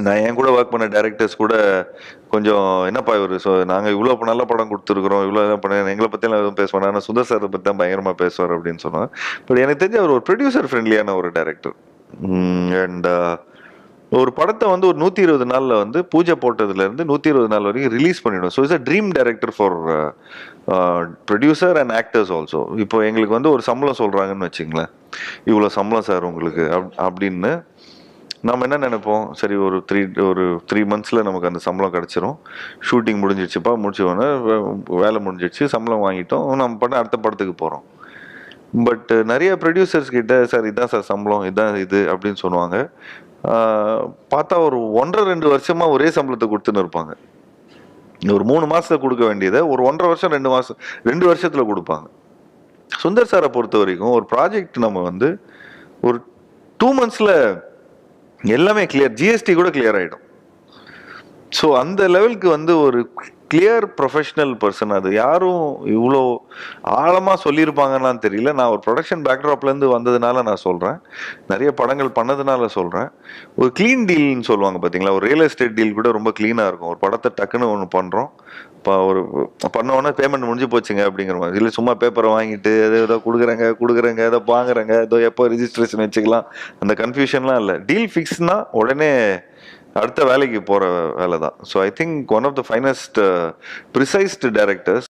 நான் என் கூட ஒர்க் பண்ண டேரக்டர்ஸ் கூட கொஞ்சம் என்னப்பா இவர் நாங்கள் இவ்வளோ நல்ல படம் கொடுத்துருக்குறோம், இவ்வளோ இதாக பண்ண எங்களை பற்றிலாம் எதுவும் பேசுவாங்க, ஆனால் சுந்தர் சாரை பற்றி தான் பயங்கரமாக பேசுவார் அப்படின்னு சொன்னோம். பட் எனக்கு தெரிஞ்ச அவர் ஒரு ப்ரொடியூசர் ஃப்ரெண்ட்லியான ஒரு டேரக்டர். அண்ட் ஒரு படத்தை வந்து ஒரு 120 நாளில் வந்து பூஜை போட்டதுலேருந்து 120 நாள் வரைக்கும் ரிலீஸ் பண்ணிவிடும். So it's a dream director for producer and actors also. இப்போ எங்களுக்கு வந்து ஒரு சம்பளம் சொல்கிறாங்கன்னு வச்சுங்களேன், இவ்வளோ சம்பளம் சார் உங்களுக்கு அப்படின்னு நம்ம என்ன நினைப்போம், சரி ஒரு 3 மந்த்ஸில் நமக்கு அந்த சம்பளம் கிடச்சிரும், ஷூட்டிங் முடிஞ்சிடுச்சுப்பா, முடிச்சோடனே வேலை முடிஞ்சிடுச்சு, சம்பளம் வாங்கிட்டோம், நம்ம பண்ண அடுத்த படத்துக்கு போகிறோம். பட் நிறைய ப்ரொடியூசர்ஸ் கிட்ட சார் இதான் சார் சம்பளம், இதான் இது அப்படின்னு சொல்லுவாங்க. பார்த்தா ஒரு 1.5-2 வருஷமாக ஒரே சம்பளத்தை கொடுத்துன்னு இருப்பாங்க. ஒரு 3 மாதத்தில் கொடுக்க வேண்டியதை ஒரு 1.5 வருஷம் 2 வருஷத்தில் கொடுப்பாங்க. சுந்தர் சாரை பொறுத்த வரைக்கும் ஒரு ப்ராஜெக்ட் நம்ம வந்து ஒரு 2 மந்த்ஸில் எல்லாமே கிளியர், ஜிஎஸ்டி கூட கிளியர் ஆகிடும். ஸோ அந்த லெவலுக்கு வந்து ஒரு கிளியர் ப்ரொஃபஷனல் பர்சன். அது யாரும் இவ்வளோ ஆழமாக சொல்லியிருப்பாங்கன்னு தெரியல. நான் ஒரு ப்ரொடக்ஷன் பேக்ட்ராப்லேருந்து வந்ததுனால நான் சொல்கிறேன், நிறைய படங்கள் பண்ணதுனால சொல்கிறேன். ஒரு க்ளீன் டீல்னு சொல்லுவாங்க பார்த்தீங்களா, ஒரு ரியல் எஸ்டேட் டீல் கூட ரொம்ப க்ளீனாக இருக்கும். ஒரு படத்தை டக்குன்னு ஒன்று பண்ணுறோம், இப்போ ஒரு பண்ணோன்னே பேமெண்ட் முடிஞ்சு போச்சுங்க அப்படிங்கிற மாதிரி. இல்லை சும்மா பேப்பரை வாங்கிட்டு ஏதோ கொடுக்குறேங்க ஏதோ வாங்குறேங்க, ஏதோ எப்போ ரிஜிஸ்ட்ரேஷன் வச்சுக்கலாம், அந்த கன்ஃபியூஷன்லாம் இல்லை. டீல் ஃபிக்ஸ்னால் உடனே அடுத்த வேலைக்கு போகிற வேலை தான். So I think one of the finest precised directors.